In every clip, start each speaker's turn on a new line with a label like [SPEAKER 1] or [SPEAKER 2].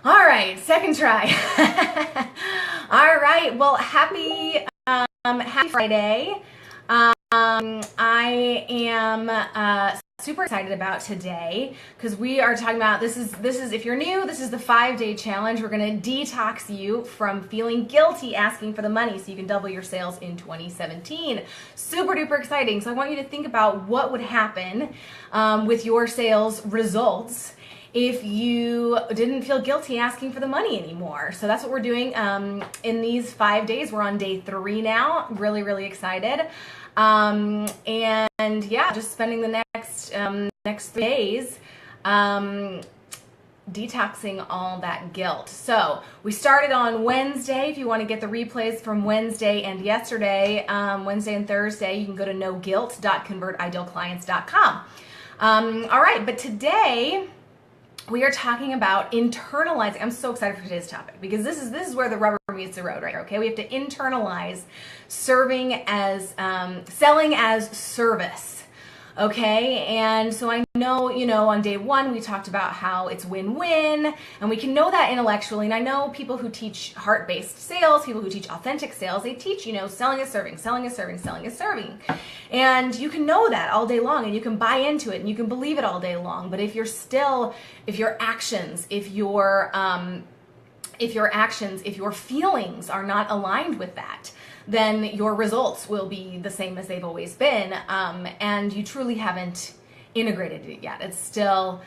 [SPEAKER 1] All right, second try. All right, well, happy Friday. I am super excited about today because we are talking about this is if you're new, this is the 5-day challenge. We're going to detox you from feeling guilty asking for the money so you can double your sales in 2017. Super duper exciting. So I want you to think about what would happen with your sales results if you didn't feel guilty asking for the money anymore. So that's what we're doing in these 5 days. We're on day 3 now. Really, really excited. And yeah, just spending the next 3 days detoxing all that guilt. So we started on Wednesday. If you want to get the replays from Wednesday and yesterday, Wednesday and Thursday, you can go to noguilt.convertidealclients.com. All right, but today we are talking about internalizing. I'm so excited for today's topic because this is where the rubber meets the road, right? Okay, we have to internalize selling as service. Okay, and so I know, on day 1 we talked about how it's win-win, and we can know that intellectually. And I know people who teach heart-based sales, people who teach authentic sales, they teach, selling is serving, selling is serving, selling is serving. And you can know that all day long, and you can buy into it, and you can believe it all day long. But if your actions, if your feelings are not aligned with that, then your results will be the same as they've always been, and you truly haven't integrated it yet. It's still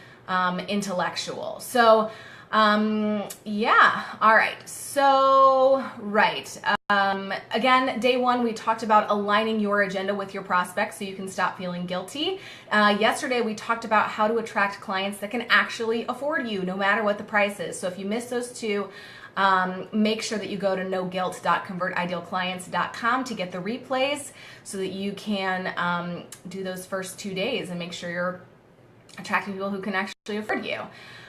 [SPEAKER 1] intellectual. So yeah, all right. So again, day 1 we talked about aligning your agenda with your prospects so you can stop feeling guilty. Yesterday we talked about how to attract clients that can actually afford you no matter what the price is. So if you missed those two, make sure that you go to noguilt.convertidealclients.com to get the replays so that you can do those first 2 days and make sure you're attracting people who can actually afford you.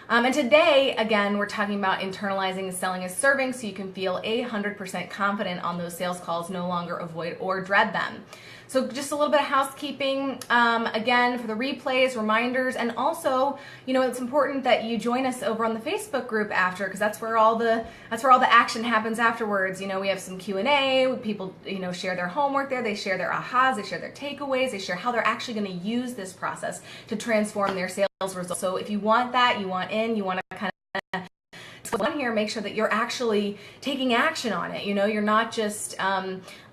[SPEAKER 1] And today, again, we're talking about internalizing selling as serving so you can feel 100% confident on those sales calls, no longer avoid or dread them. So just a little bit of housekeeping, again, for the replays, reminders, and also, it's important that you join us over on the Facebook group after, because that's where all the action happens afterwards. We have some Q&A, people, share their homework there, they share their ahas, they share their takeaways, they share how they're actually going to use this process to transform their sales results. So if you want that, you want to kind of on here, make sure that you're actually taking action on it. You're not just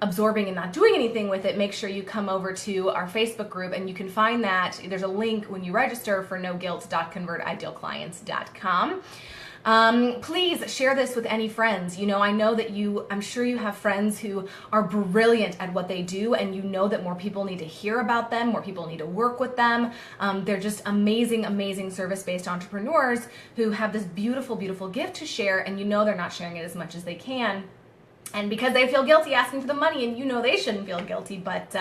[SPEAKER 1] absorbing and not doing anything with it. Make sure you come over to our Facebook group, and you can find that. There's a link when you register for noguilt.convertidealclients.com. Please share this with any friends. I know that I'm sure you have friends who are brilliant at what they do, and that more people need to hear about them, more people need to work with them. They're just amazing, amazing service-based entrepreneurs who have this beautiful, beautiful gift to share, and they're not sharing it as much as they can. And because they feel guilty asking for the money, and they shouldn't feel guilty, but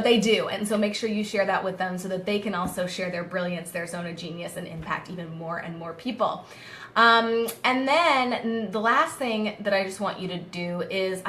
[SPEAKER 1] they do. And so make sure you share that with them so that they can also share their brilliance, their zone of genius, and impact even more and more people. And then the last thing that I just want you to do is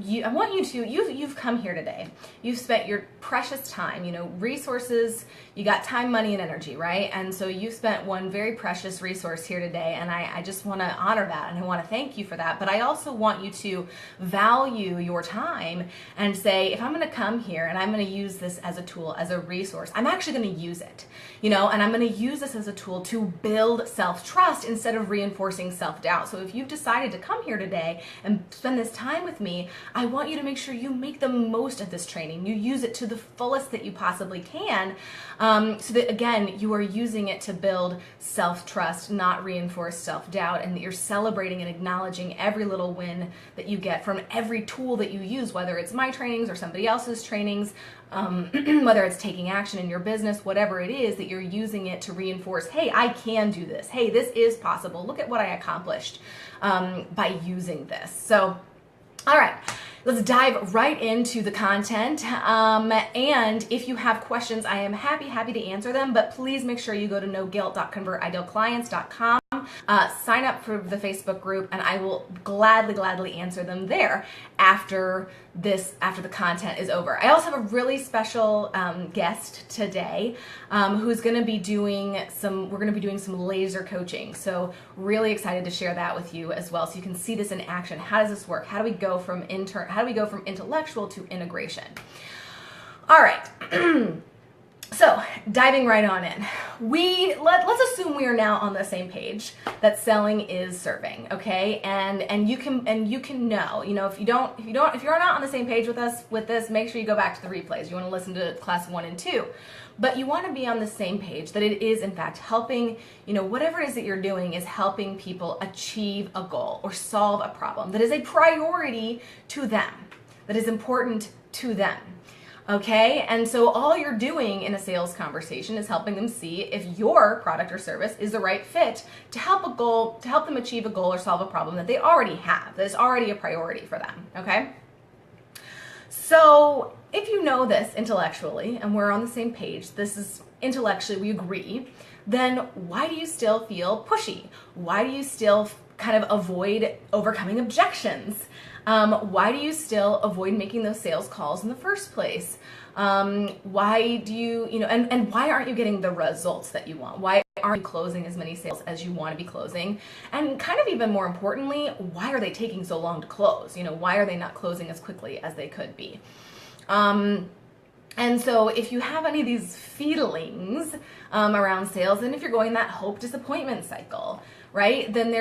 [SPEAKER 1] you've come here today. You've spent your precious time, resources, you got time, money, and energy, right? And so you've spent one very precious resource here today, and I just want to honor that, and I want to thank you for that. But I also want you to value your time and say, if I'm going to come here and I'm going to use this as a tool, as a resource, I'm actually going to use it, and I'm going to use this as a tool to build self-trust instead of reinforcing self-doubt. So if you've decided to come here today and spend this time with me, I want you to make sure you make the most of this training. You use it to the fullest that you possibly can, so that, again, you are using it to build self-trust, not reinforce self-doubt, and that you're celebrating and acknowledging every little win that you get from every tool that you use, whether it's my trainings or somebody else's trainings, whether it's taking action in your business, whatever it is, that you're using it to reinforce, hey, I can do this. Hey, this is possible. Look at what I accomplished by using this. So, all right. Let's dive right into the content. And if you have questions, I am happy to answer them, but please make sure you go to noguilt.convertidealclients.com www.salesandserving.com. Sign up for the Facebook group, and I will gladly answer them there after the content is over. I also have a really special guest today who's going to be doing some laser coaching. So really excited to share that with you as well, so you can see this in action. How does this work? How do we go from intellectual to integration? All right. So diving right on in, let's assume we are now on the same page that selling is serving, okay? And you can know, if you're not on the same page with us with this, make sure you go back to the replays. You want to listen to class 1 and 2, but you want to be on the same page that it is in fact helping, whatever it is that you're doing is helping people achieve a goal or solve a problem that is a priority to them, that is important to them. Okay, and so all you're doing in a sales conversation is helping them see if your product or service is the right fit to help them achieve a goal or solve a problem that they already have, that is already a priority for them. Okay, so if you know this intellectually and we're on the same page, this is intellectually we agree, then why do you still feel pushy? Why do you still kind of avoid overcoming objections? Why do you still avoid making those sales calls in the first place? Why do you, and why aren't you getting the results that you want? Why aren't you closing as many sales as you want to be closing? And kind of even more importantly, why are they taking so long to close? Why are they not closing as quickly as they could be? And so if you have any of these feelings around sales, and if you're going that hope disappointment cycle, right, then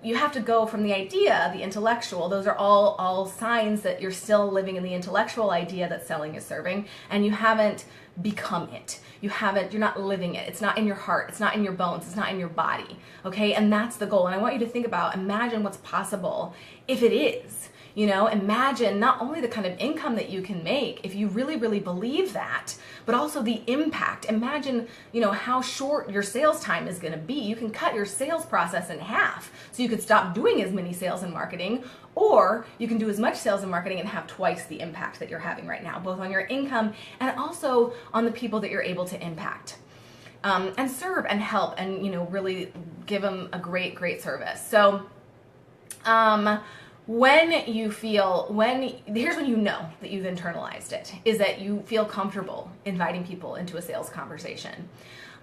[SPEAKER 1] you have to go from the idea, the intellectual, those are all signs that you're still living in the intellectual idea that selling is serving, and you haven't become it. You're not living it. It's not in your heart. It's not in your bones. It's not in your body. Okay? And that's the goal. And I want you to imagine what's possible if it is. Imagine not only the kind of income that you can make if you really believe that, but also the impact. Imagine, how short your sales time is going to be. You can cut your sales process in half. So you could stop doing as many sales and marketing, or you can do as much sales and marketing and have twice the impact that you're having right now, both on your income and also on the people that you're able to impact. And serve and help and, really give them a great service. So, here's when you know that you've internalized it, is that you feel comfortable inviting people into a sales conversation.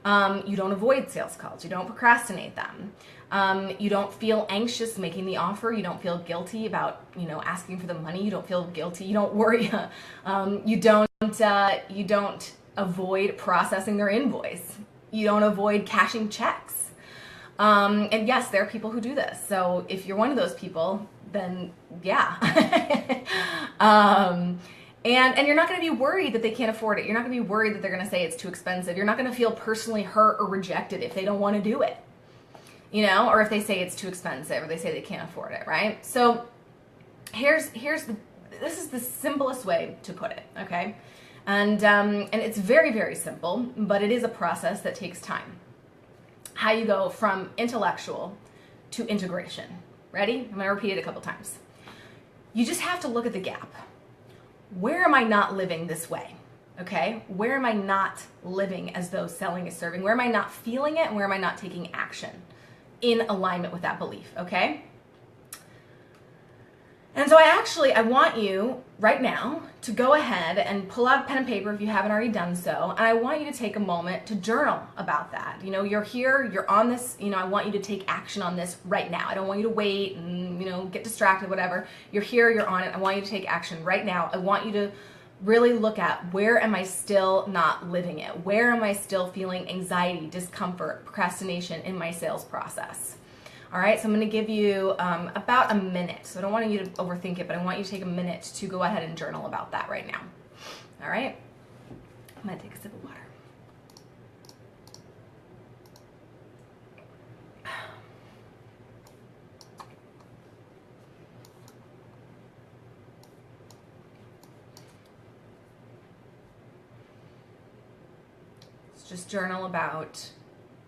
[SPEAKER 1] You don't avoid sales calls. You don't procrastinate them. You don't feel anxious making the offer. You don't feel guilty about, asking for the money. You don't feel guilty. You don't worry. You don't avoid processing their invoice. You don't avoid cashing checks. And yes, there are people who do this. So if you're one of those people, then yeah. And you're not going to be worried that they can't afford it. You're not going to be worried that they're going to say it's too expensive. You're not going to feel personally hurt or rejected if they don't want to do it, or if they say it's too expensive or they say they can't afford it, right? So this is the simplest way to put it, okay? And it's very simple, but it is a process that takes time. How you go from intellectual to integration. Ready? I'm going to repeat it a couple times. You just have to look at the gap. Where am I not living this way? Okay? Where am I not living as though selling is serving? Where am I not feeling it? And where am I not taking action in alignment with that belief? Okay? And so I want you right now to go ahead and pull out pen and paper if you haven't already done so. And I want you to take a moment to journal about that. You're here, you're on this, I want you to take action on this right now. I don't want you to wait and, get distracted, whatever. You're here, you're on it. I want you to take action right now. I want you to really look at, where am I still not living it? Where am I still feeling anxiety, discomfort, procrastination in my sales process? All right, so I'm going to give you about a minute. So I don't want you to overthink it, but I want you to take a minute to go ahead and journal about that right now. All right? I'm going to take a sip of water. Let's just journal about,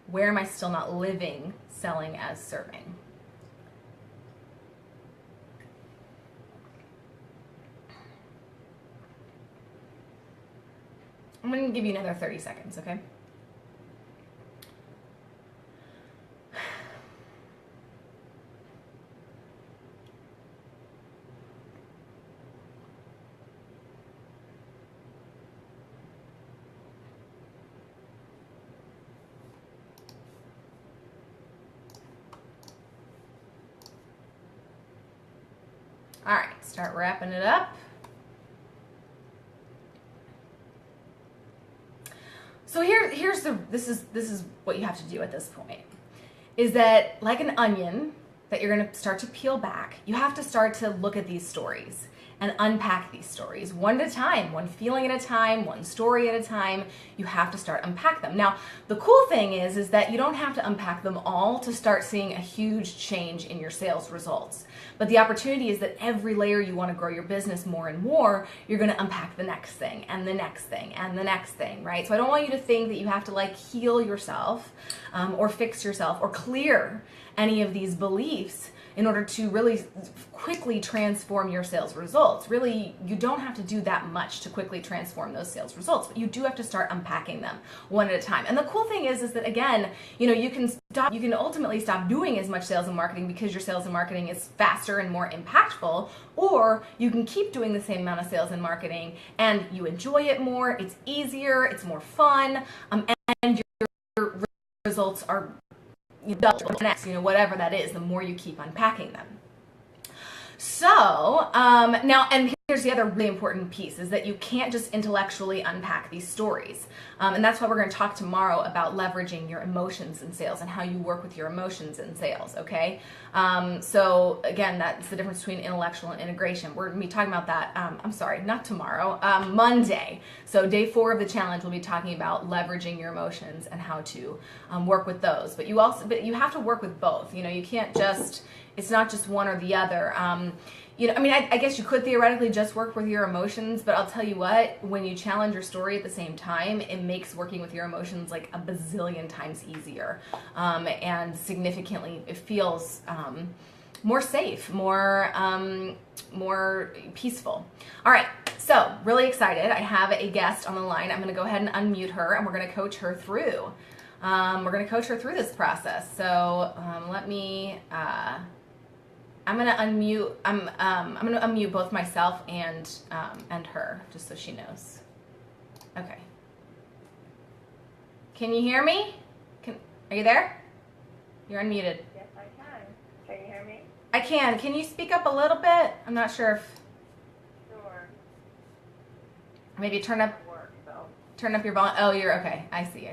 [SPEAKER 1] where am I still not living selling as serving? I'm going to give you another 30 seconds, okay? All right, start wrapping it up. So this is what you have to do at this point, is that like an onion that you're going to start to peel back, you have to start to look at these stories and unpack these stories one at a time, one feeling at a time, one story at a time. You have to start unpack them. Now, the cool thing is that you don't have to unpack them all to start seeing a huge change in your sales results. But the opportunity is that every layer you want to grow your business more and more, you're going to unpack the next thing and the next thing and the next thing, right? So I don't want you to think that you have to like heal yourself or fix yourself or clear any of these beliefs in order to really quickly transform your sales results. Really, you don't have to do that much to quickly transform those sales results, but you do have to start unpacking them one at a time. And the cool thing is that again, you can ultimately stop doing as much sales and marketing because your sales and marketing is faster and more impactful, or you can keep doing the same amount of sales and marketing and you enjoy it more, it's easier, it's more fun, and your results are double, next, whatever that is, the more you keep unpacking them. So now, and here's the other really important piece, is that you can't just intellectually unpack these stories. And that's why we're going to talk tomorrow about leveraging your emotions in sales and how you work with your emotions in sales, okay? So again, that's the difference between intellectual and integration. We're going to be talking about that, I'm sorry, not tomorrow, Monday. So day 4 of the challenge, we'll be talking about leveraging your emotions and how to work with those. But you have to work with both. You can't just, it's not just one or the other. I guess you could theoretically just work with your emotions, but I'll tell you what, when you challenge your story at the same time, it makes working with your emotions like a bazillion times easier. And significantly, it feels more safe, more peaceful. All right, so really excited. I have a guest on the line. I'm going to go ahead and unmute her, and we're going to coach her through. This process. So let me. I'm gonna unmute. I'm gonna unmute both myself and her, just so she knows. Okay. Can you hear me? Are you there? You're unmuted.
[SPEAKER 2] Yes, I can. Can you hear me?
[SPEAKER 1] I can. Can you speak up a little bit? I'm not sure if.
[SPEAKER 2] Sure.
[SPEAKER 1] Maybe turn up your volume. Oh, you're okay. I see.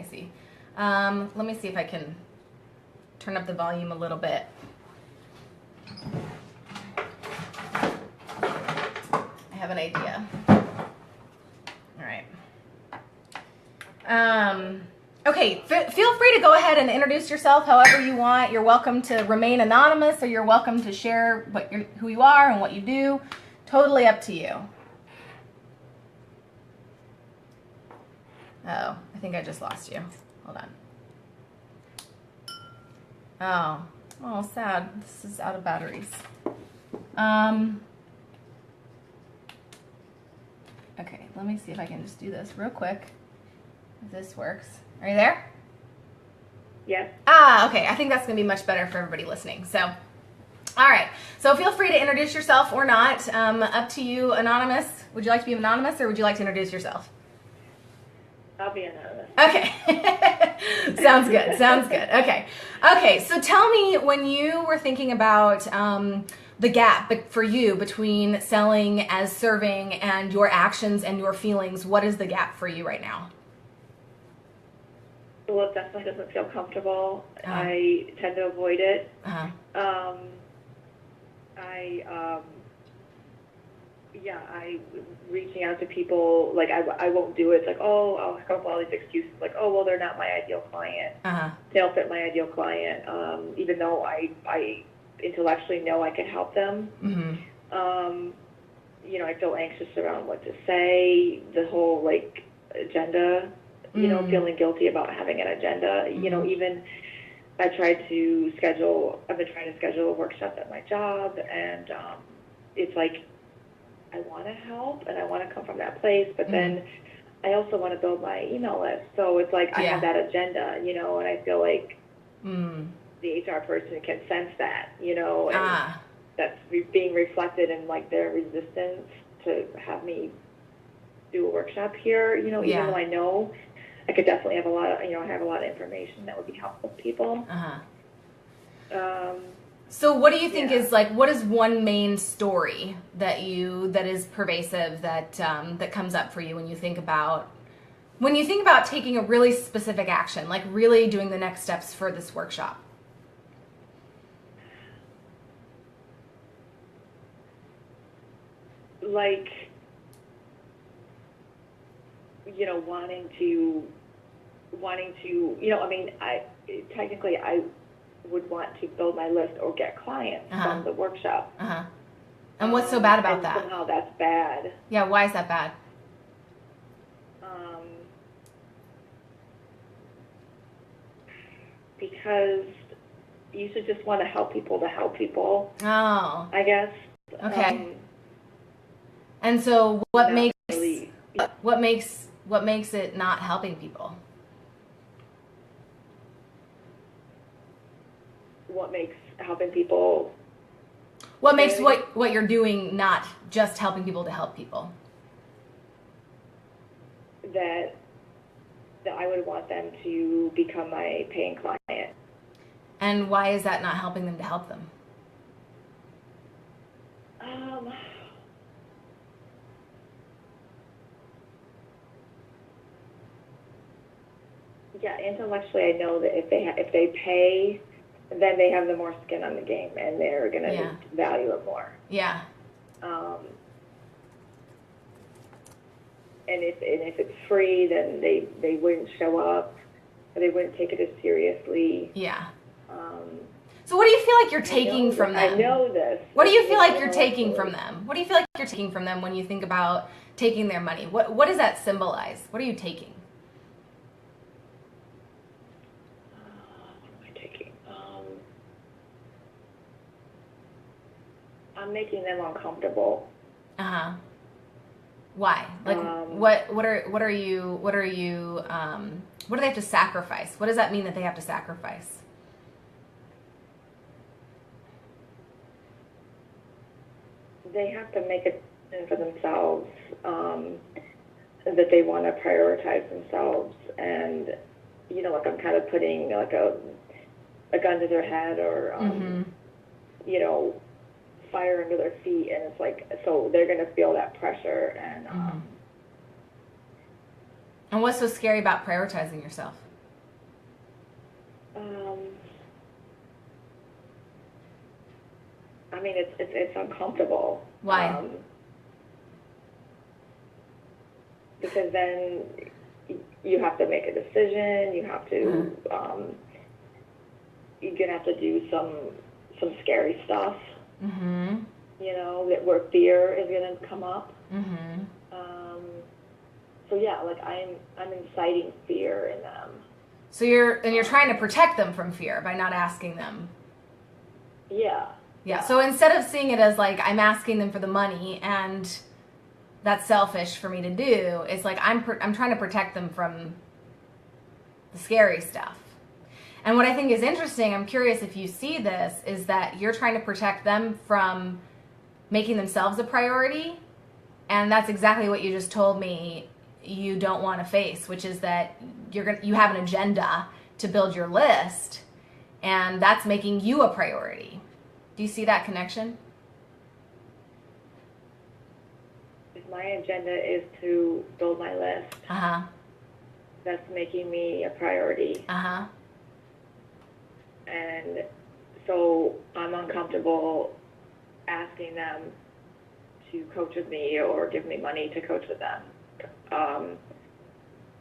[SPEAKER 1] Let me see if I can turn up the volume a little bit. I have an idea. All right. Okay, feel free to go ahead and introduce yourself however you want. You're welcome to remain anonymous, or you're welcome to share who you are and what you do. Totally up to you. Oh, I think I just lost you. Hold on. Oh, sad. This is out of batteries. Okay, let me see if I can just do this real quick. If this works. Are you there?
[SPEAKER 2] Yes.
[SPEAKER 1] Okay. I think that's going to be much better for everybody listening. So, all right. So feel free to introduce yourself or not. Up to you, anonymous. Would you like to be anonymous, or would you like to introduce yourself?
[SPEAKER 2] I'll be anonymous.
[SPEAKER 1] Okay. Sounds good. Okay. So tell me, when you were thinking about the gap for you between selling as serving and your actions and your feelings, what is the gap for you right now?
[SPEAKER 2] Well, it definitely doesn't feel comfortable. I tend to avoid it. Reaching out to people, like I won't do it. It's like, I'll come up with all these excuses, like, well, they're not my ideal client. They don't fit my ideal client, even though I intellectually know I can help them. I feel anxious around what to say, the whole agenda, feeling guilty about having an agenda. Even I've been trying to schedule a workshop at my job, and it's like, I want to help and I want to come from that place, but then I also want to build my email list. So it's like I have that agenda, and I feel like the HR person can sense that, and that's being reflected in their resistance to have me do a workshop here, even though I know I could definitely have a lot of, I have a lot of information that would be helpful to people.
[SPEAKER 1] So what do you think
[SPEAKER 2] Yeah.
[SPEAKER 1] is like, what is one main story that is pervasive that comes up for you when you think about taking a really specific action, like really doing the next steps for this workshop?
[SPEAKER 2] Like, wanting to, I mean, I would want to build my list or get clients from the workshop.
[SPEAKER 1] Uh-huh. And what's so bad about
[SPEAKER 2] and
[SPEAKER 1] that?
[SPEAKER 2] Somehow that's bad.
[SPEAKER 1] Yeah, why is that bad?
[SPEAKER 2] Because you should just want to help people,
[SPEAKER 1] Oh,
[SPEAKER 2] I guess.
[SPEAKER 1] okay. And so what
[SPEAKER 2] not
[SPEAKER 1] makes
[SPEAKER 2] really,
[SPEAKER 1] what makes it not helping people?
[SPEAKER 2] what makes helping people
[SPEAKER 1] What makes what you're doing not just helping people to help people?
[SPEAKER 2] that I would want them to become my paying client.
[SPEAKER 1] And why is that not helping them to help them?
[SPEAKER 2] Yeah, intellectually, I know that if they pay, then they have the more skin on the game, and they're gonna
[SPEAKER 1] Yeah.
[SPEAKER 2] value it more.
[SPEAKER 1] Yeah.
[SPEAKER 2] And if it's free, then they wouldn't show up, or they wouldn't take it as seriously.
[SPEAKER 1] Yeah. So what do you feel like you're taking from them?
[SPEAKER 2] I know this.
[SPEAKER 1] What do you feel like you're taking from them? What do you feel like you're taking from them when you think about taking their money? What does that symbolize? What are you taking?
[SPEAKER 2] What am I taking? I'm making them uncomfortable.
[SPEAKER 1] Uh-huh. Why? Like what do they have to sacrifice? What does that mean that they have to sacrifice?
[SPEAKER 2] They have to make a decision for themselves, that they want to prioritize themselves, and like I'm kind of putting like a gun to their head, or fire under their feet, and it's like, so they're going to feel that pressure, and
[SPEAKER 1] And what's so scary about prioritizing yourself?
[SPEAKER 2] I mean, it's uncomfortable.
[SPEAKER 1] Why?
[SPEAKER 2] Because then you have to make a decision. You have to. You're gonna have to do some scary stuff.
[SPEAKER 1] Mm-hmm.
[SPEAKER 2] Where fear is gonna come up.
[SPEAKER 1] Mm-hmm.
[SPEAKER 2] So yeah, like I'm inciting fear in them.
[SPEAKER 1] So you're trying to protect them from fear by not asking them.
[SPEAKER 2] Yeah.
[SPEAKER 1] Yeah. So instead of seeing it as like I'm asking them for the money and that's selfish for me to do, it's like I'm trying to protect them from the scary stuff. And what I think is interesting, I'm curious if you see this, is that you're trying to protect them from making themselves a priority, and that's exactly what you just told me you don't want to face, which is that you have an agenda to build your list, and that's making you a priority. Do you see that connection?
[SPEAKER 2] If my agenda is to build my list, that's making me a priority. And so I'm uncomfortable asking them to coach with me or give me money to coach with them,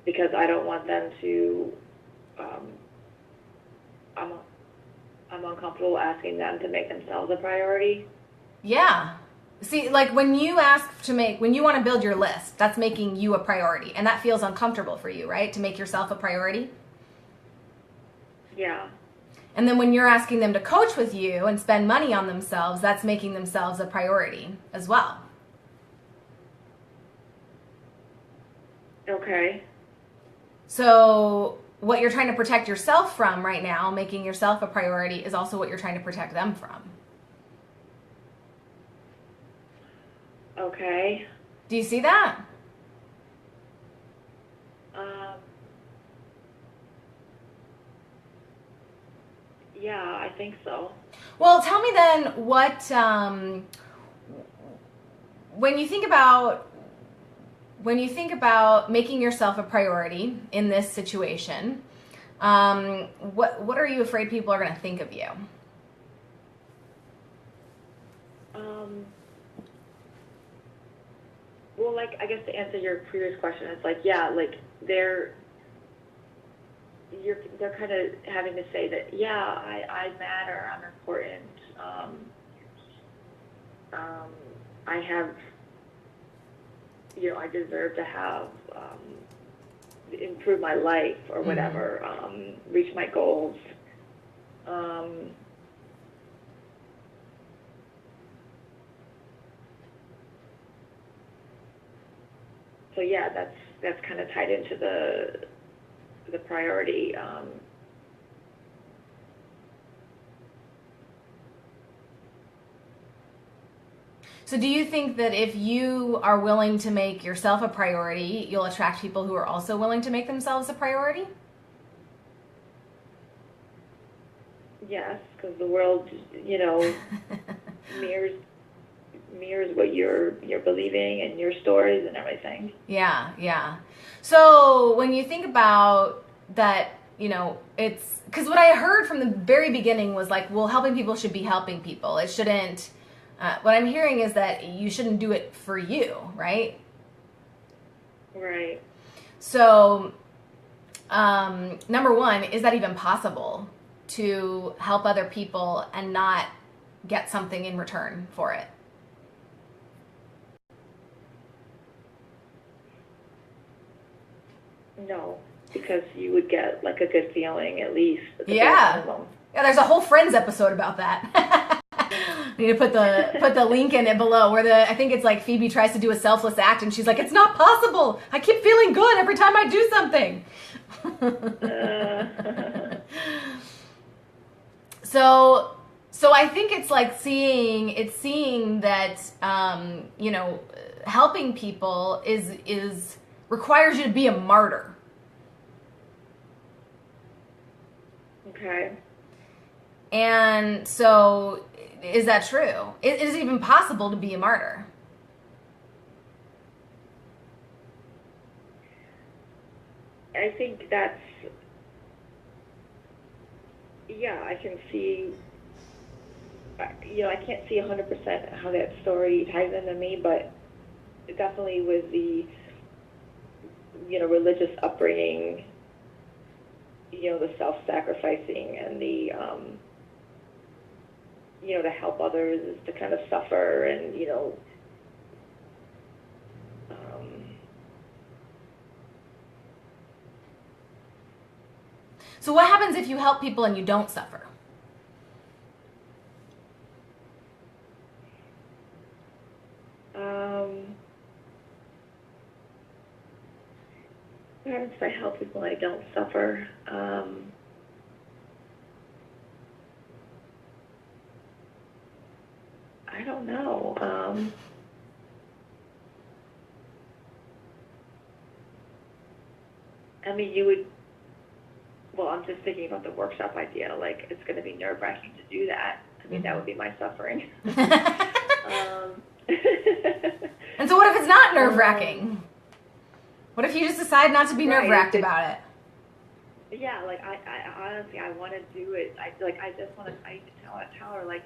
[SPEAKER 2] because I don't want them to. I'm uncomfortable asking them to make themselves a priority.
[SPEAKER 1] Yeah. See, like when you want to build your list, that's making you a priority, and that feels uncomfortable for you, right? To make yourself a priority.
[SPEAKER 2] Yeah.
[SPEAKER 1] And then when you're asking them to coach with you and spend money on themselves, that's making themselves a priority as well.
[SPEAKER 2] Okay.
[SPEAKER 1] So what you're trying to protect yourself from right now, making yourself a priority, is also what you're trying to protect them from.
[SPEAKER 2] Okay.
[SPEAKER 1] Do you see that?
[SPEAKER 2] Yeah, I think so.
[SPEAKER 1] Well, tell me then what, when you think about making yourself a priority in this situation, what are you afraid people are going to think of you?
[SPEAKER 2] Um, well, like, I guess to answer your previous question, it's like, yeah, like, they're kind of having to say that, yeah, I matter, I'm important, um, I have, I deserve to have, improve my life or whatever, reach my goals. Um, so yeah, that's kind of tied into the priority.
[SPEAKER 1] So do you think that if you are willing to make yourself a priority, you'll attract people who are also willing to make themselves a priority?
[SPEAKER 2] Yes, because the world, mirrors what you're believing and your stories and everything.
[SPEAKER 1] Yeah, yeah. So when you think about that, it's because what I heard from the very beginning was like, well, helping people should be helping people. It shouldn't. What I'm hearing is that you shouldn't do it for you, right?
[SPEAKER 2] Right.
[SPEAKER 1] So, number one, is that even possible to help other people and not get something in return for it?
[SPEAKER 2] No, because you would get like a good feeling at least. At the bare
[SPEAKER 1] Yeah.
[SPEAKER 2] minimum.
[SPEAKER 1] Yeah, there's a whole Friends episode about that. We need to put the link in it below where I think it's like Phoebe tries to do a selfless act and she's like, it's not possible. I keep feeling good every time I do something. So I think it's like seeing that helping people is requires you to be a martyr.
[SPEAKER 2] Okay.
[SPEAKER 1] And so, is that true? Is it even possible to be a martyr?
[SPEAKER 2] I think that's, yeah, I can see, I can't see 100% how that story ties into me, but definitely with the, religious upbringing, the self-sacrificing and the, to help others is to kind of suffer and,
[SPEAKER 1] So what happens if you help people and you don't suffer?
[SPEAKER 2] what happens if I help people and I don't suffer? I don't know. I mean, well, I'm just thinking about the workshop idea. Like, it's going to be nerve-wracking to do that. I mean, that would be my suffering.
[SPEAKER 1] And so what if it's not nerve-wracking? What if you just decide not to be nerve-wracked about it?
[SPEAKER 2] Yeah, like, I honestly, I want to do it. I just want to, I tell her, like,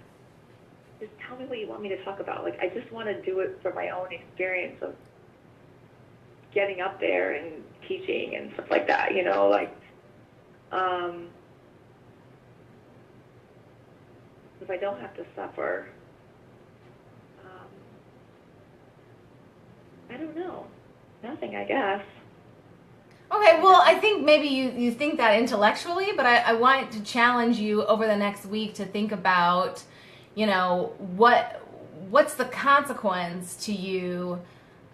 [SPEAKER 2] just tell me what you want me to talk about. Like, I just want to do it for my own experience of getting up there and teaching and stuff like that, like, if I don't have to suffer, I don't know. Nothing, I guess.
[SPEAKER 1] Okay, well, I think maybe you think that intellectually, but I want to challenge you over the next week to think about, what's the consequence to you.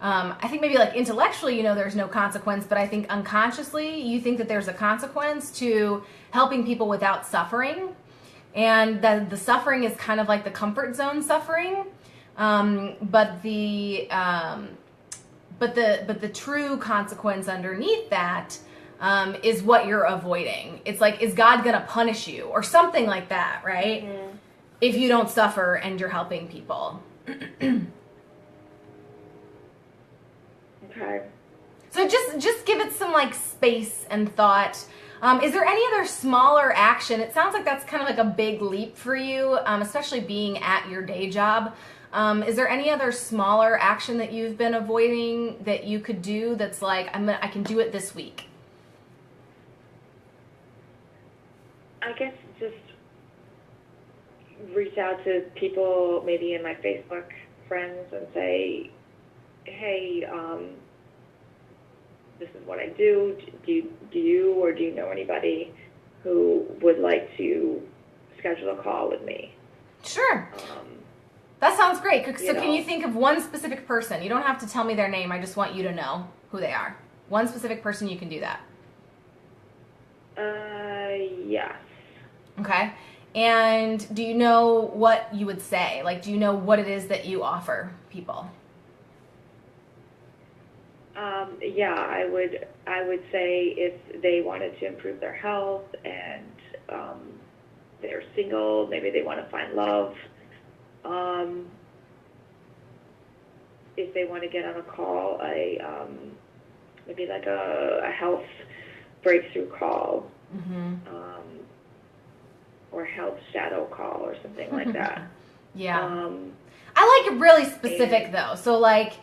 [SPEAKER 1] I think maybe like intellectually, there's no consequence, but I think unconsciously you think that there's a consequence to helping people without suffering. And that the suffering is kind of like the comfort zone suffering. But the true consequence underneath that is what you're avoiding. It's like, is God going to punish you or something like that, right?
[SPEAKER 2] Mm-hmm.
[SPEAKER 1] If you don't suffer and you're helping people.
[SPEAKER 2] Okay.
[SPEAKER 1] So just give it some like space and thought. Is there any other smaller action? It sounds like that's kind of like a big leap for you, especially being at your day job. Is there any other smaller action that you've been avoiding that you could do that's like, I can do it this week?
[SPEAKER 2] I guess just reach out to people maybe in my Facebook friends and say, hey, this is what I do. Do you or do you know anybody who would like to schedule a call with me?
[SPEAKER 1] Sure. That sounds great. So can you
[SPEAKER 2] know.
[SPEAKER 1] think of one specific person? You don't have to tell me their name. I just want you to know who they are. One specific person, you can do that.
[SPEAKER 2] Yes.
[SPEAKER 1] Okay. And do you know what you would say? Like, do you know what it is that you offer people?
[SPEAKER 2] Yeah, I would say if they wanted to improve their health and they're single, maybe they want to find love. If they want to get on a call, maybe like a health breakthrough call, or health shadow call or something like that.
[SPEAKER 1] Yeah. I like it really specific though. So like,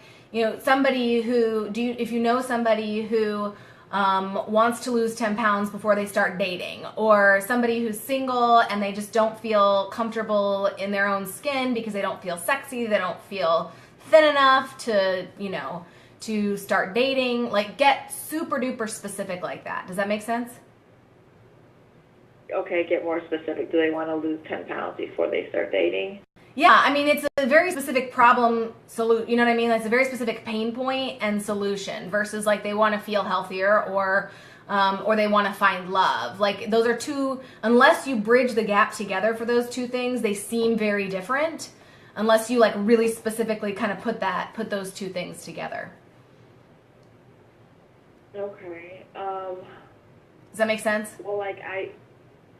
[SPEAKER 1] somebody who, if you know somebody who wants to lose 10 pounds before they start dating, or somebody who's single and they just don't feel comfortable in their own skin because they don't feel sexy, they don't feel thin enough to, to start dating, like get super duper specific like that. Does that make sense?
[SPEAKER 2] Okay, get more specific. Do they want to lose 10 pounds before they start dating?
[SPEAKER 1] Yeah, I mean, it's a very specific problem, you know what I mean? It's a very specific pain point and solution versus like they want to feel healthier or they want to find love. Like those are two, unless you bridge the gap together for those two things, they seem very different unless you like really specifically kind of put those two things together.
[SPEAKER 2] Okay.
[SPEAKER 1] Does that make sense?
[SPEAKER 2] Well, like I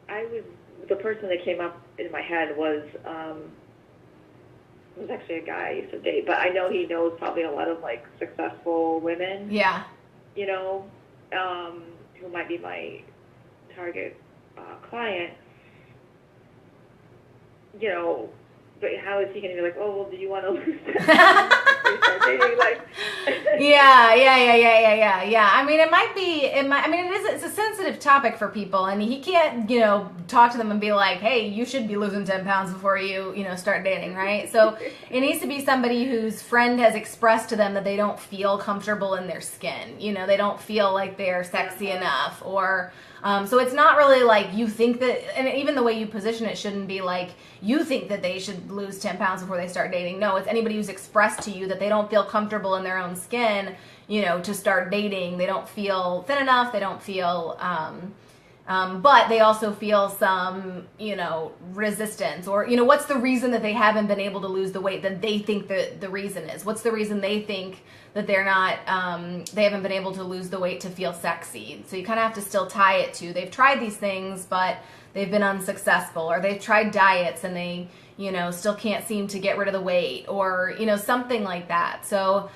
[SPEAKER 2] was, the person that came up in my head was actually a guy I used to date, but I know he knows probably a lot of like successful women.
[SPEAKER 1] Yeah.
[SPEAKER 2] Who might be my target client. But how is he going to be like, oh, well, do you want to lose that? dating? Like,
[SPEAKER 1] Yeah. I mean, it's a sensitive topic for people, and he can't, talk to them and be like, hey, you should be losing 10 pounds before you, start dating, right? So it needs to be somebody whose friend has expressed to them that they don't feel comfortable in their skin. They don't feel like they're sexy enough, or so it's not really like you think that, and even the way you position it shouldn't be like you think that they should lose 10 pounds before they start dating. No, it's anybody who's expressed to you that they don't feel comfortable in their own skin, to start dating. They don't feel thin enough. They don't feel, but they also feel some, resistance, or, what's the reason that they haven't been able to lose the weight that they think that the reason is? What's the reason they think that they're not, they haven't been able to lose the weight to feel sexy? So you kind of have to still tie it to, they've tried these things, but they've been unsuccessful, or they've tried diets and they, still can't seem to get rid of the weight, or, something like that. So,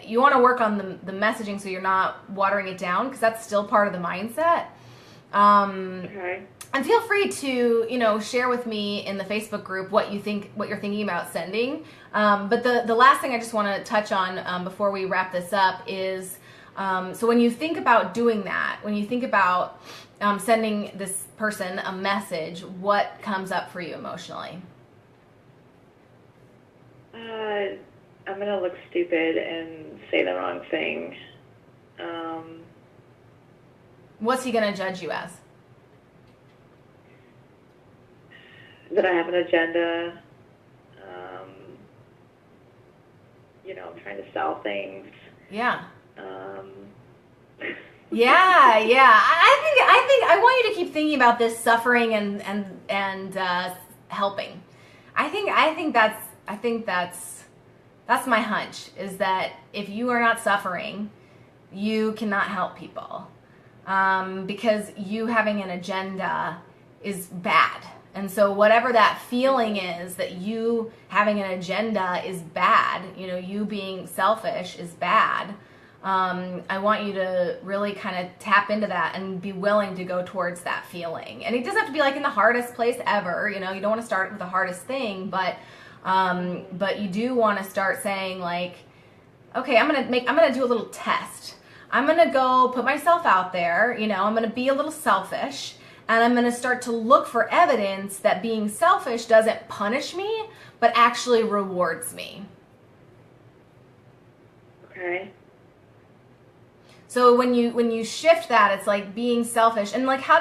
[SPEAKER 1] you want to work on the messaging so you're not watering it down, because that's still part of the mindset.
[SPEAKER 2] okay.
[SPEAKER 1] And feel free to, share with me in the Facebook group what you're thinking about sending. But the last thing I just want to touch on before we wrap this up is, so when you think about doing that, when you think about sending this person a message, what comes up for you emotionally?
[SPEAKER 2] I'm going to look stupid and say the wrong thing.
[SPEAKER 1] What's he going to judge you as?
[SPEAKER 2] That I have an agenda. I'm trying to sell things.
[SPEAKER 1] Yeah. Yeah. I think I want you to keep thinking about this suffering and helping. I think that's my hunch, is that if you are not suffering, you cannot help people, because you having an agenda is bad. And so whatever that feeling is that you having an agenda is bad, you being selfish is bad, I want you to really kind of tap into that and be willing to go towards that feeling. And it doesn't have to be like in the hardest place ever. You don't want to start with the hardest thing, but you do want to start saying like, okay, I'm gonna do a little test. I'm gonna go put myself out there. I'm gonna be a little selfish, and I'm gonna start to look for evidence that being selfish doesn't punish me, but actually rewards me.
[SPEAKER 2] Okay.
[SPEAKER 1] So when you shift that, it's like being selfish. And like, how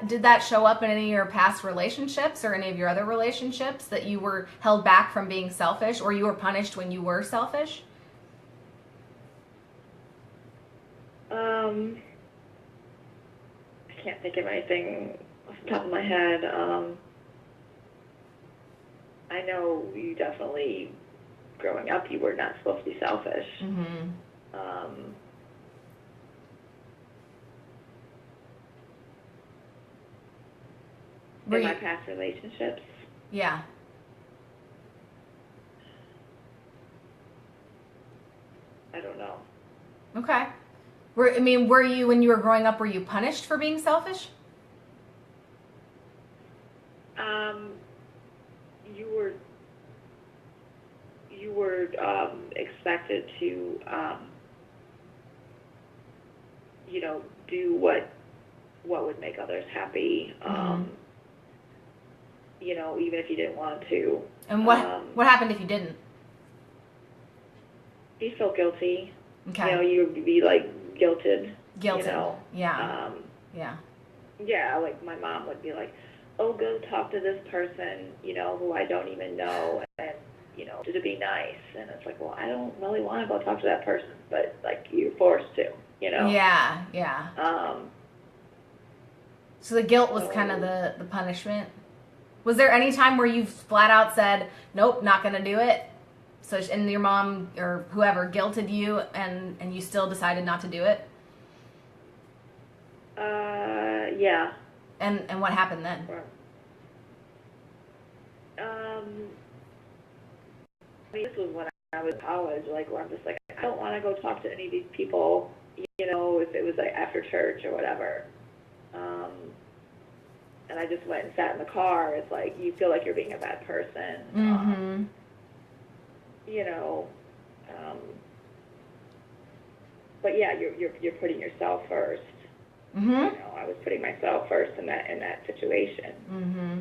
[SPEAKER 1] did that show up in any of your past relationships or any of your other relationships, that you were held back from being selfish, or you were punished when you were selfish?
[SPEAKER 2] I can't think of anything off the top of my head. I know you definitely, growing up, you were not supposed to be selfish.
[SPEAKER 1] Mm-hmm.
[SPEAKER 2] In my past relationships.
[SPEAKER 1] Yeah.
[SPEAKER 2] I don't know.
[SPEAKER 1] Okay. Were you, when you were growing up, were you punished for being selfish?
[SPEAKER 2] You were expected to, do what would make others happy. Even if you didn't want to.
[SPEAKER 1] And what happened if you didn't?
[SPEAKER 2] You feel guilty.
[SPEAKER 1] Okay.
[SPEAKER 2] You would be like guilted.
[SPEAKER 1] Yeah.
[SPEAKER 2] Yeah, like my mom would be like, oh, go talk to this person, who I don't even know, and, to be nice. And it's like, well, I don't really want to go talk to that person, but, like, you're forced to,
[SPEAKER 1] Yeah. So the guilt was kind of the punishment. Was there any time where you flat out said, nope, not going to do it? So, and your mom or whoever guilted you, and you still decided not to do it?
[SPEAKER 2] Yeah.
[SPEAKER 1] And what happened then?
[SPEAKER 2] This was when I was in college, like, where I'm just like, I don't want to go talk to any of these people, if it was like after church or whatever. And I just went and sat in the car. It's like, you feel like you're being a bad person.
[SPEAKER 1] Mm-hmm.
[SPEAKER 2] But yeah, you're putting yourself first.
[SPEAKER 1] Mm-hmm.
[SPEAKER 2] I was putting myself first in that situation.
[SPEAKER 1] Mm-hmm.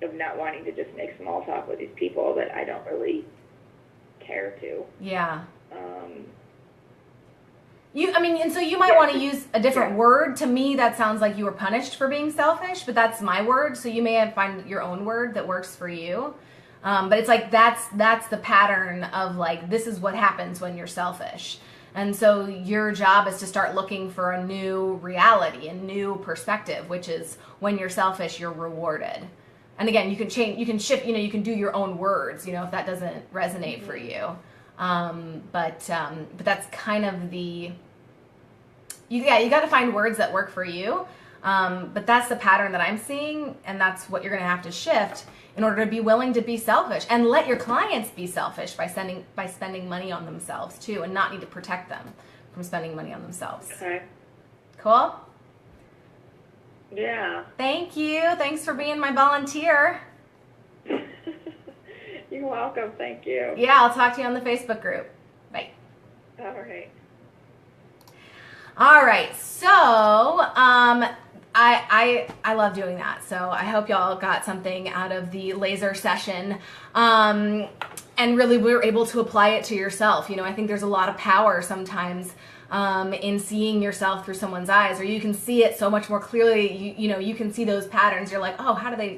[SPEAKER 2] Of not wanting to just make small talk with these people that I don't really care to.
[SPEAKER 1] Yeah. And so you might want to use a different word. To me, that sounds like you were punished for being selfish, but that's my word. So you may find your own word that works for you. But it's like, that's the pattern of like, this is what happens when you're selfish. And so your job is to start looking for a new reality, a new perspective, which is when you're selfish, you're rewarded. And again, you can change, you can shift, you can do your own words, if that doesn't resonate for you. But that's kind of you got to find words that work for you. But that's the pattern that I'm seeing, and that's what you're going to have to shift in order to be willing to be selfish, and let your clients be selfish by spending money on themselves too, and not need to protect them from spending money on themselves.
[SPEAKER 2] Okay.
[SPEAKER 1] Cool?
[SPEAKER 2] Yeah.
[SPEAKER 1] Thank you. Thanks for being my volunteer.
[SPEAKER 2] You're welcome. Thank you.
[SPEAKER 1] Yeah, I'll talk to you on the Facebook group. Bye.
[SPEAKER 2] All right.
[SPEAKER 1] All right. So, I love doing that. So I hope y'all got something out of the laser session. And really we're able to apply it to yourself. I think there's a lot of power sometimes in seeing yourself through someone's eyes, or you can see it so much more clearly. You can see those patterns. You're like, oh, how do they,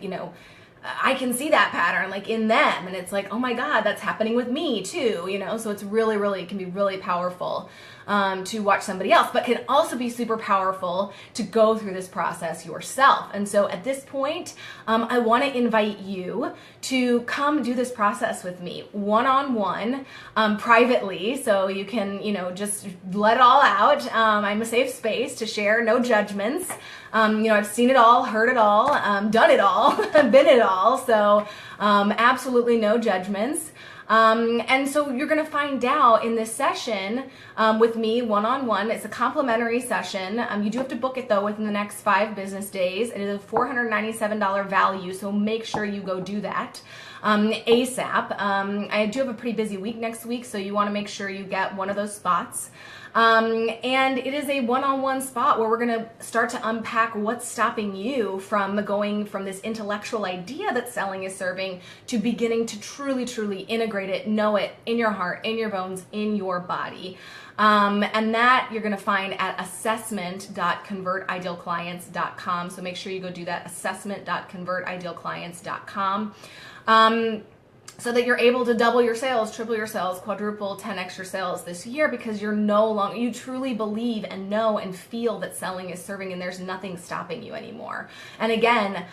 [SPEAKER 1] I can see that pattern like in them, and it's like, oh my God, that's happening with me too, so it's really, it can be really powerful to watch somebody else, but can also be super powerful to go through this process yourself. And so at this point, I want to invite you to come do this process with me one-on-one, privately, so you can, just let it all out. I'm a safe space to share, no judgments. I've seen it all, heard it all, done it all, been it all, so absolutely no judgments. And so you're going to find out in this session with me one-on-one. It's a complimentary session. You do have to book it though within the next 5 business days. It is a $497 value, so make sure you go do that ASAP. I do have a pretty busy week next week, so you want to make sure you get one of those spots. And it is a one-on-one spot where we're going to start to unpack what's stopping you from going from this intellectual idea that selling is serving to beginning to truly integrate it, know it in your heart, in your bones, in your body. And that you're going to find at assessment.convertidealclients.com. So make sure you go do that, assessment.convertidealclients.com. So that you're able to double your sales, triple your sales, quadruple, 10x your sales this year, because you truly believe and know and feel that selling is serving, and there's nothing stopping you anymore. And again,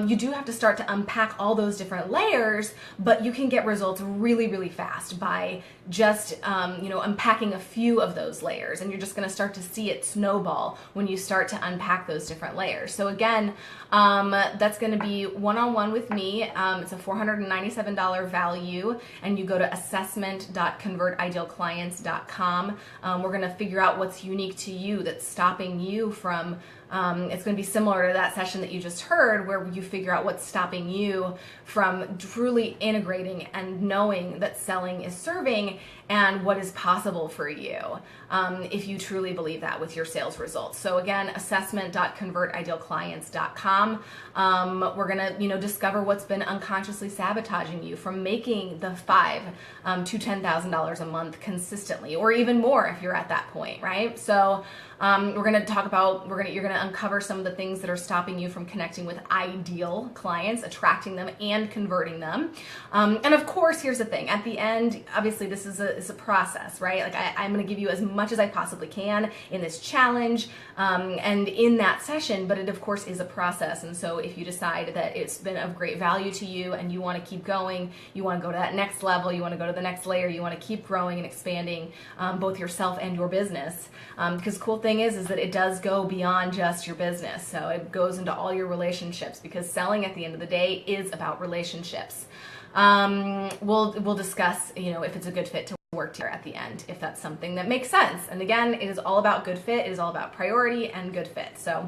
[SPEAKER 1] you do have to start to unpack all those different layers, but you can get results really fast by just unpacking a few of those layers, and you're just going to start to see it snowball when you start to unpack those different layers. So again, that's going to be one-on-one with me. It's a $497 value, and you go to assessment.convertidealclients.com. We're going to figure out what's unique to you that's stopping you from it's going to be similar to that session that you just heard, where you figure out what's stopping you from truly integrating and knowing that selling is serving and what is possible for you if you truly believe that with your sales results. So again, assessment.convertidealclients.com. We're going to discover what's been unconsciously sabotaging you from making the $5,000 to $10,000 a month consistently, or even more if you're at that point, right? So we're going to talk about, you're going to uncover some of the things that are stopping you from connecting with ideal clients, attracting them and converting them. And of course, here's the thing, at the end, obviously this is a process, right? Like I'm going to give you as much as I possibly can in this challenge and in that session, but it of course is a process. And so if you decide that it's been of great value to you and you want to keep going, you want to go to that next level, you want to go to the next layer, you want to keep growing and expanding both yourself and your business. Because the cool thing is that it does go beyond just your business. So it goes into all your relationships, because selling at the end of the day is about relationships. We'll discuss, if it's a good fit to work together at the end, if that's something that makes sense. And again, it is all about good fit. It is all about priority and good fit. So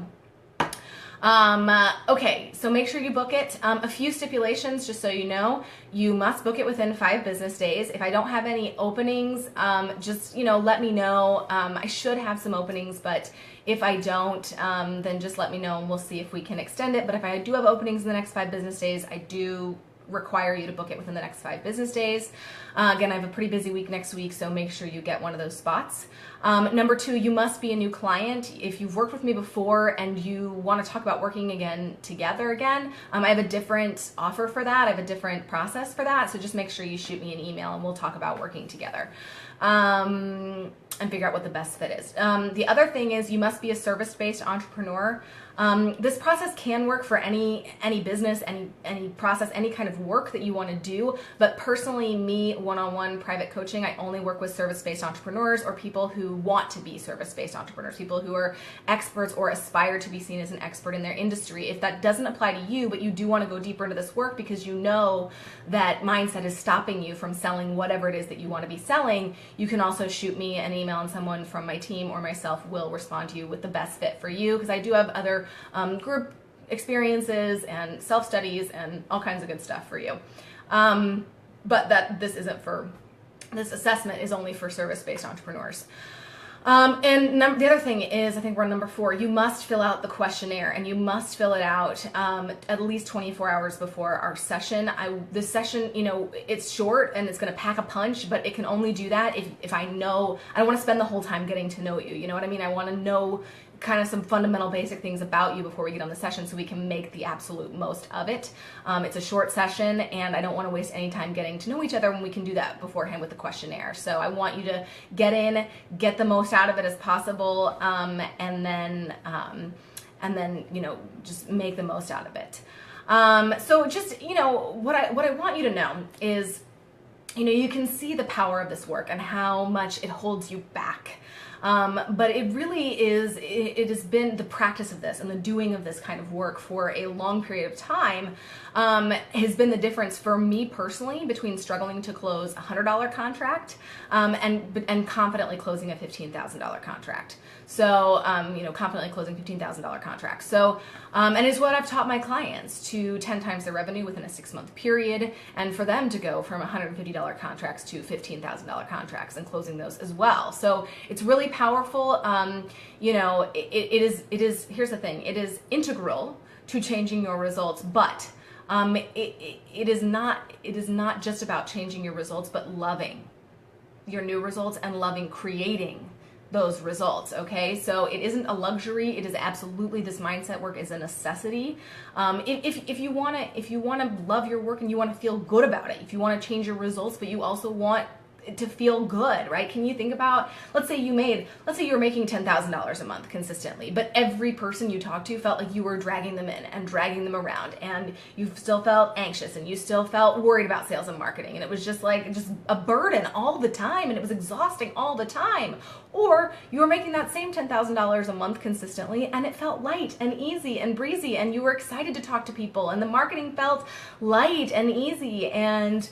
[SPEAKER 1] okay, so make sure you book it. A few stipulations, just so you know, you must book it within 5 business days. If I don't have any openings, just, let me know. I should have some openings, but if I don't, then just let me know and we'll see if we can extend it. But if I do have openings in the next 5 business days, I do require you to book it within the next 5 business days. Again, I have a pretty busy week next week, so make sure you get one of those spots. Number 2, you must be a new client. If you've worked with me before and you want to talk about working together again, I have a different offer for that. I have a different process for that. So just make sure you shoot me an email and we'll talk about working together and figure out what the best fit is. The other thing is you must be a service-based entrepreneur. This process can work for any business, any process, any kind of work that you want to do. But personally, me, one-on-one private coaching, I only work with service-based entrepreneurs or people who want to be service-based entrepreneurs, people who are experts or aspire to be seen as an expert in their industry. If that doesn't apply to you, but you do want to go deeper into this work because you know that mindset is stopping you from selling whatever it is that you want to be selling, you can also shoot me an email and someone from my team or myself will respond to you with the best fit for you, because I do have other group experiences and self-studies and all kinds of good stuff for you. But this assessment is only for service-based entrepreneurs. And the other thing is, I think we're on number 4, you must fill out the questionnaire, and you must fill it out at least 24 hours before our session. This session, it's short and it's going to pack a punch, but it can only do that if I know, I don't want to spend the whole time getting to know you. You know what I mean? I want to know kind of some fundamental basic things about you before we get on the session so we can make the absolute most of it. It's a short session, and I don't want to waste any time getting to know each other when we can do that beforehand with the questionnaire. So I want you to get in, get the most out of it as possible, and then just make the most out of it. So just, what I want you to know is, you can see the power of this work and how much it holds you back. But it really is, it has been the practice of this and the doing of this kind of work for a long period of time has been the difference for me personally between struggling to close a $100 contract and confidently closing a $15,000 contract. So, confidently closing $15,000 contracts. So, and it's what I've taught my clients to 10 times their revenue within a 6-month period, and for them to go from $150 contracts to $15,000 contracts and closing those as well. So it's really powerful. It is, here's the thing, it is integral to changing your results, but it is not just about changing your results, but loving your new results and loving creating those results. Okay, so it isn't a luxury. It is absolutely, this mindset work is a necessity. If you want to love your work and you want to feel good about it, if you want to change your results, but you also want to feel good, right? Can you think about, let's say you were making $10,000 a month consistently, but every person you talked to felt like you were dragging them in and dragging them around, and you still felt anxious and you still felt worried about sales and marketing, and it was just a burden all the time, and it was exhausting all the time. Or you were making that same $10,000 a month consistently, and it felt light and easy and breezy, and you were excited to talk to people, and the marketing felt light and easy, and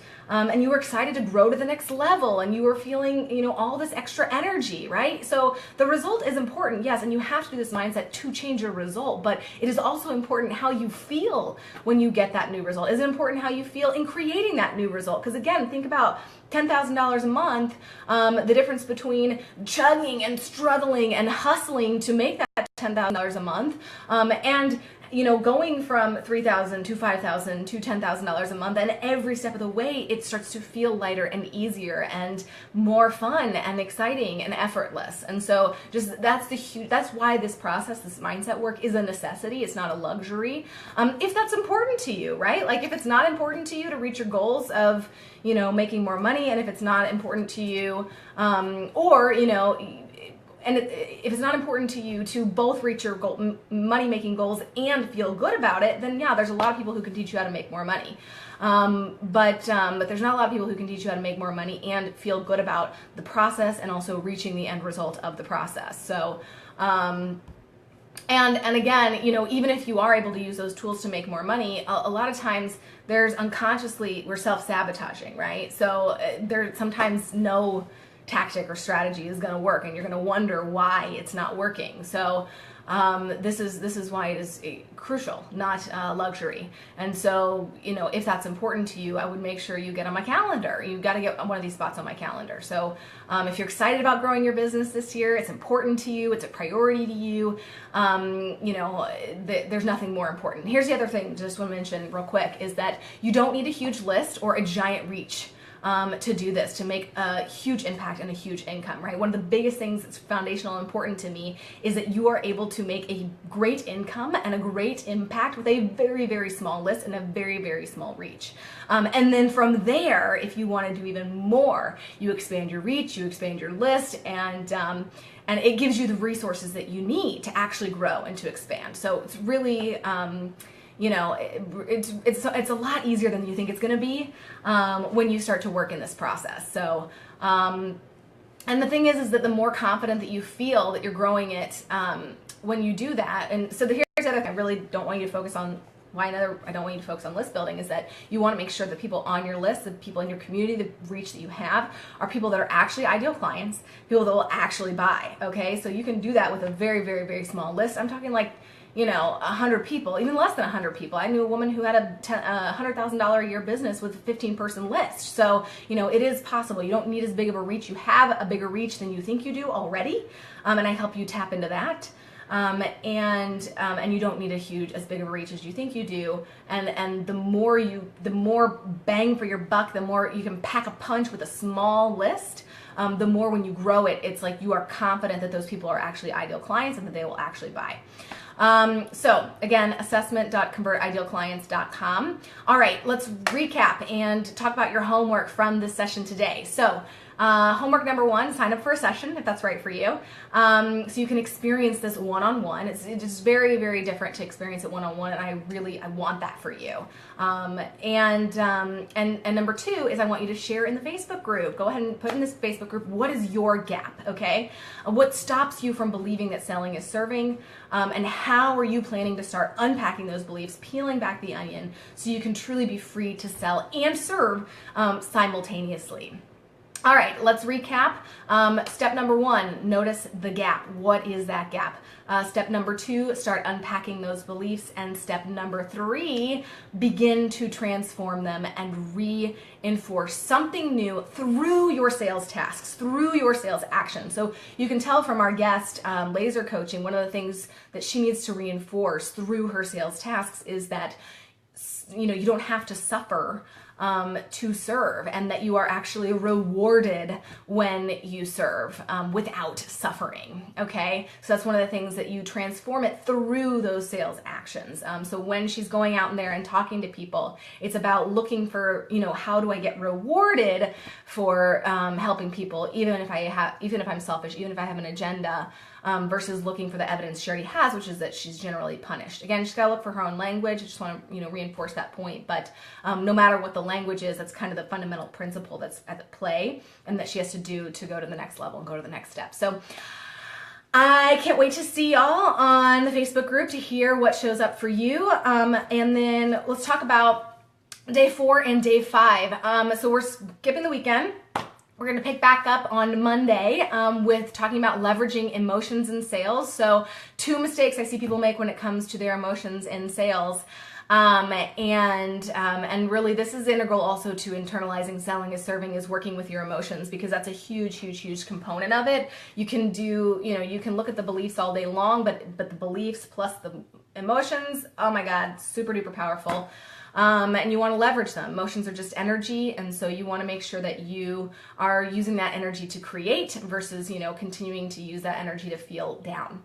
[SPEAKER 1] you were excited to grow to the next level, and you were feeling, all this extra energy, right? So the result is important, yes, and you have to do this mindset to change your result, but it is also important how you feel when you get that new result. Is it important how you feel in creating that new result? Because again, think about $10,000 a month, the difference between chugging and struggling and hustling to make that $10,000 a month, and going from $3,000 to $5,000 to $10,000 a month, and every step of the way, it starts to feel lighter and easier and more fun and exciting and effortless. And so that's why this process, this mindset work is a necessity. It's not a luxury. If that's important to you, right? Like if it's not important to you to reach your goals of, making more money, and if it's not important to you, if it's not important to you to both reach your money-making goals and feel good about it, then yeah, there's a lot of people who can teach you how to make more money. But there's not a lot of people who can teach you how to make more money and feel good about the process and also reaching the end result of the process. So, and again, even if you are able to use those tools to make more money, a lot of times we're self-sabotaging, right? So there's sometimes no tactic or strategy is going to work, and you're going to wonder why it's not working. So this is why it is crucial, not luxury. And so, if that's important to you, I would make sure you get on my calendar. You've got to get one of these spots on my calendar. So if you're excited about growing your business this year, it's important to you, it's a priority to you, there's nothing more important. Here's the other thing, just want to mention real quick, is that you don't need a huge list or a giant reach to do this, to make a huge impact and a huge income, right? One of the biggest things that's foundational and important to me is that you are able to make a great income and a great impact with a very, very small list and a very, very small reach. And then from there, if you want to do even more, you expand your reach, you expand your list, and it gives you the resources that you need to actually grow and to expand. So it's really, it's a lot easier than you think it's going to be when you start to work in this process. So, and the thing is that the more confident that you feel that you're growing it when you do that, and so here's the other thing I really don't want you to focus on. I don't want you to focus on list building, is that you want to make sure that people on your list, the people in your community, the reach that you have, are people that are actually ideal clients, people that will actually buy, okay? So you can do that with a very, very, very small list. I'm talking 100 people, even less than 100 people. I knew a woman who had a $100,000 a year business with a 15-person list. So, it is possible. You don't need as big of a reach. You have a bigger reach than you think you do already, and I help you tap into that. And you don't need as big of a reach as you think you do. And the more bang for your buck, the more you can pack a punch with a small list. The more when you grow it, it's like you are confident that those people are actually ideal clients and that they will actually buy. So again, assessment.convertidealclients.com. All right, let's recap and talk about your homework from this session today. So homework number 1, sign up for a session if that's right for you. So you can experience this one-on-one. It's just very, very different to experience it one-on-one, and I want that for you. And number 2 is I want you to share in the Facebook group. Go ahead and put in this Facebook group, what is your gap, okay? What stops you from believing that selling is serving, and how are you planning to start unpacking those beliefs, peeling back the onion so you can truly be free to sell and serve simultaneously. All right, let's recap. Step number 1, notice the gap. What is that gap? Step number 2, start unpacking those beliefs. And step number 3, begin to transform them and reinforce something new through your sales tasks, through your sales action. So you can tell from our guest, Laser Coaching, one of the things that she needs to reinforce through her sales tasks is that you don't have to suffer to serve, and that you are actually rewarded when you serve without suffering. Okay, so that's one of the things that you transform it through those sales actions. So when she's going out in there and talking to people, it's about looking for, how do I get rewarded for helping people, even if I'm selfish, even if I have an agenda. Versus looking for the evidence she already has, which is that she's generally punished. Again, she's got to look for her own language. I just want to, reinforce that point. But no matter what the language is, that's kind of the fundamental principle that's at play, and that she has to do to go to the next level and go to the next step. So I can't wait to see y'all on the Facebook group to hear what shows up for you. And then let's talk about day 4 and day 5. So we're skipping the weekend. We're going to pick back up on Monday with talking about leveraging emotions in sales. So 2 mistakes I see people make when it comes to their emotions in sales. And really this is integral also to internalizing selling as serving, is working with your emotions, because that's a huge, huge, huge component of it. You can do, you can look at the beliefs all day long, but the beliefs plus the emotions, oh my God, super duper powerful. And you want to leverage them. Emotions are just energy, and so you want to make sure that you are using that energy to create versus, continuing to use that energy to feel down.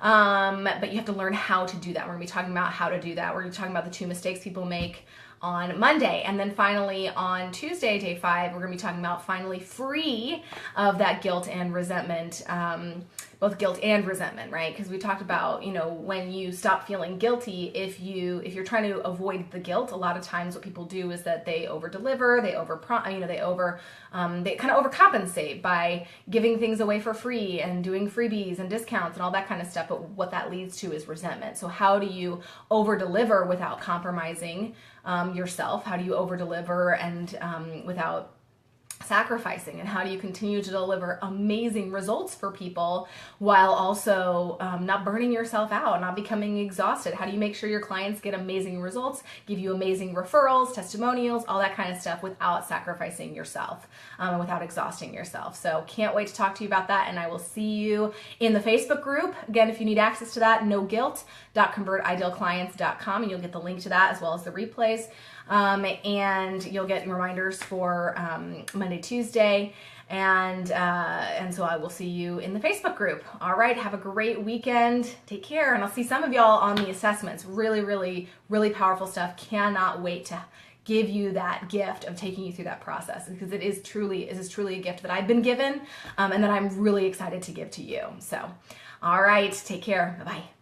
[SPEAKER 1] But you have to learn how to do that. We're going to be talking about how to do that. We're going to be talking about the 2 mistakes people make on Monday. And then finally on Tuesday, day 5, we're going to be talking about finally free of that guilt and resentment, both guilt and resentment, right? Because we talked about, when you stop feeling guilty, if you're trying to avoid the guilt, a lot of times what people do is that they over deliver, they kind of overcompensate by giving things away for free and doing freebies and discounts and all that kind of stuff. But what that leads to is resentment. So how do you over deliver without compromising yourself? How do you over deliver and without sacrificing, and how do you continue to deliver amazing results for people while also not burning yourself out, not becoming exhausted? How do you make sure your clients get amazing results, give you amazing referrals, testimonials, all that kind of stuff without sacrificing yourself and without exhausting yourself? So can't wait to talk to you about that, and I will see you in the Facebook group. Again, if you need access to that, noguilt.convertidealclients.com, and you'll get the link to that as well as the replays. And you'll get reminders for Monday, Tuesday, and so I will see you in the Facebook group. All right, have a great weekend. Take care, and I'll see some of y'all on the assessments. Really, really, really powerful stuff. Cannot wait to give you that gift of taking you through that process, because it is truly a gift that I've been given, and that I'm really excited to give to you. So, all right, take care. Bye-bye.